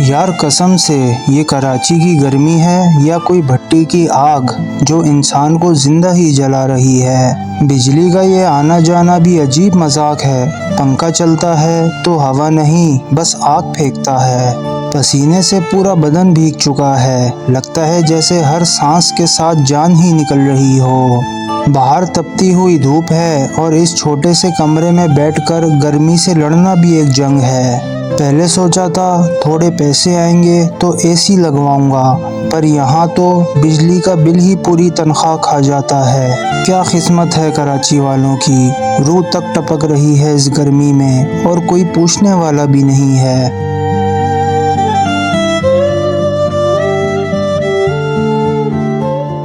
यार कसम से ये कराची की गर्मी है या कोई भट्टी की आग जो इंसान को जिंदा ही जला रही है। बिजली का ये आना जाना भी अजीब मजाक है। पंखा चलता है तो हवा नहीं बस आग फेंकता है। पसीने से पूरा बदन भीग चुका है। लगता है जैसे हर सांस के साथ जान ही निकल रही हो। बाहर तपती हुई धूप है और इस छोटे से कमरे में बैठकर गर्मी से लड़ना भी एक जंग है। पहले सोचा था थोड़े पैसे आएंगे तो एसी लगवाऊंगा, पर यहाँ तो बिजली का बिल ही पूरी तनख्वाह खा जाता है। क्या किस्मत है कराची वालों की, रूह तक टपक रही है इस गर्मी में और कोई पूछने वाला भी नहीं है।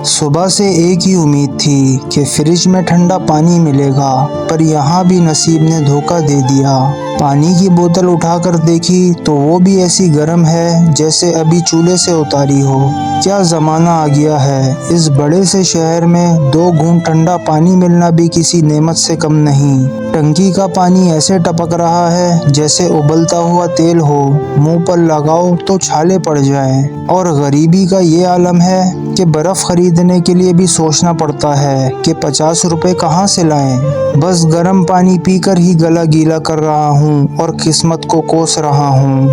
सुबह से एक ही उम्मीद थी कि फ्रिज में ठंडा पानी मिलेगा, पर यहाँ भी नसीब ने धोखा दे दिया। पानी की बोतल उठाकर देखी तो वो भी ऐसी गर्म है जैसे अभी चूल्हे से उतारी हो। क्या ज़माना आ गया है। इस बड़े से शहर में 2 घूंट ठंडा पानी मिलना भी किसी नेमत से कम नहीं। टंकी का पानी ऐसे टपक रहा है जैसे उबलता हुआ तेल हो, मुंह पर लगाओ तो छाले पड़ जाएं। और गरीबी का ये आलम है कि बर्फ़ खरीदने के लिए भी सोचना पड़ता है कि 50 रुपए कहाँ से लाएं। बस गर्म पानी पीकर ही गला गीला कर रहा हूँ और किस्मत को कोस रहा हूँ।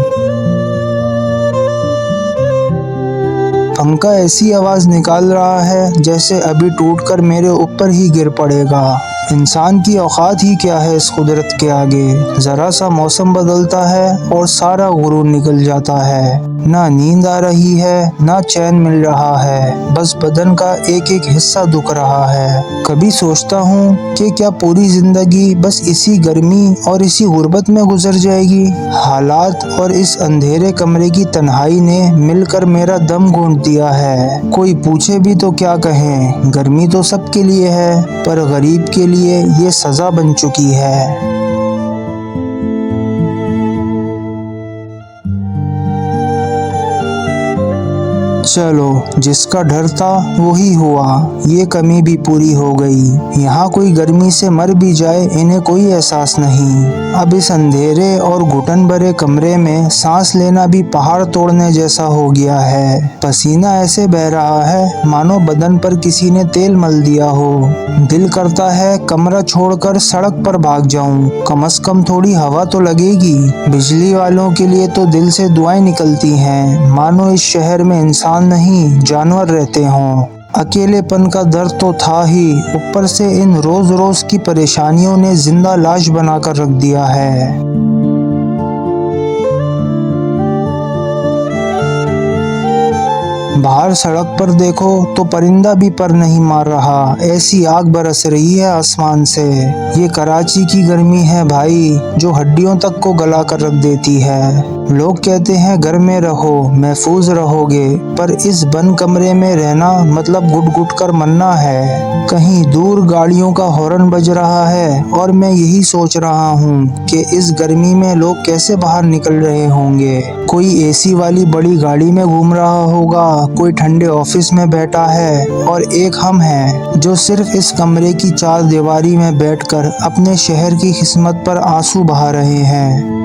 पंखा ऐसी आवाज़ निकाल रहा है जैसे अभी टूटकर मेरे ऊपर ही गिर पड़ेगा। इंसान की औकात ही क्या है इस कुदरत के आगे। ज़रा सा मौसम बदलता है और सारा गुरूर निकल जाता है। ना नींद आ रही है ना चैन मिल रहा है, बस बदन का एक एक हिस्सा दुख रहा है। कभी सोचता हूँ कि क्या पूरी जिंदगी बस इसी गर्मी और इसी गुर्बत में गुजर जाएगी। हालात और इस अंधेरे कमरे की तन्हाई ने मिलकर मेरा दम घोंट दिया है। कोई पूछे भी तो क्या कहें, गर्मी तो सबके लिए है, पर गरीब के लिए ये सजा बन चुकी है। चलो, जिसका डर था वही हुआ, ये कमी भी पूरी हो गई। यहाँ कोई गर्मी से मर भी जाए इन्हें कोई एहसास नहीं। अब इस अंधेरे और घुटन भरे कमरे में सांस लेना भी पहाड़ तोड़ने जैसा हो गया है। पसीना ऐसे बह रहा है मानो बदन पर किसी ने तेल मल दिया हो। दिल करता है कमरा छोड़कर सड़क पर भाग जाऊं, कम से कम थोड़ी हवा तो लगेगी। बिजली वालों के लिए तो दिल से दुआएं निकलती हैं, मानो इस शहर में इंसान नहीं जानवर रहते हों। अकेलेपन का दर्द तो था ही, ऊपर से इन रोज रोज की परेशानियों ने जिंदा लाश बनाकर रख दिया है। बाहर सड़क पर देखो तो परिंदा भी पर नहीं मार रहा, ऐसी आग बरस रही है आसमान से। ये कराची की गर्मी है भाई, जो हड्डियों तक को गला कर रख देती है। लोग कहते हैं घर में रहो महफूज रहोगे, पर इस बंद कमरे में रहना मतलब घुट घुट कर मरना है। कहीं दूर गाड़ियों का हॉर्न बज रहा है और मैं यही सोच रहा हूँ कि इस गर्मी में लोग कैसे बाहर निकल रहे होंगे। कोई एसी वाली बड़ी गाड़ी में घूम रहा होगा, कोई ठंडे ऑफिस में बैठा है, और एक हम हैं जो सिर्फ इस कमरे की 4 दीवारी में बैठकर अपने शहर की किस्मत पर आंसू बहा रहे हैं।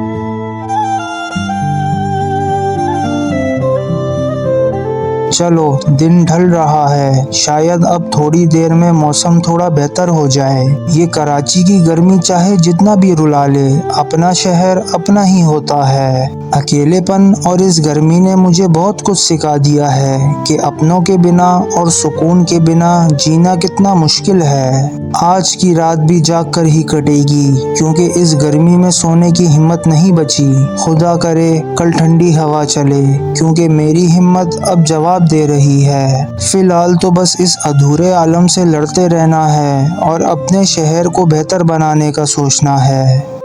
चलो, दिन ढल रहा है, शायद अब थोड़ी देर में मौसम थोड़ा बेहतर हो जाए। ये कराची की गर्मी चाहे जितना भी रुला ले, अपना शहर अपना ही होता है। अकेलेपन और इस गर्मी ने मुझे बहुत कुछ सिखा दिया है कि अपनों के बिना और सुकून के बिना जीना कितना मुश्किल है। आज की रात भी जाग कर ही कटेगी, क्योंकि इस गर्मी में सोने की हिम्मत नहीं बची। खुदा करे कल ठंडी हवा चले, क्योंकि मेरी हिम्मत अब जवाब दे रही है। फिलहाल तो बस इस अधूरे आलम से लड़ते रहना है और अपने शहर को बेहतर बनाने का सोचना है।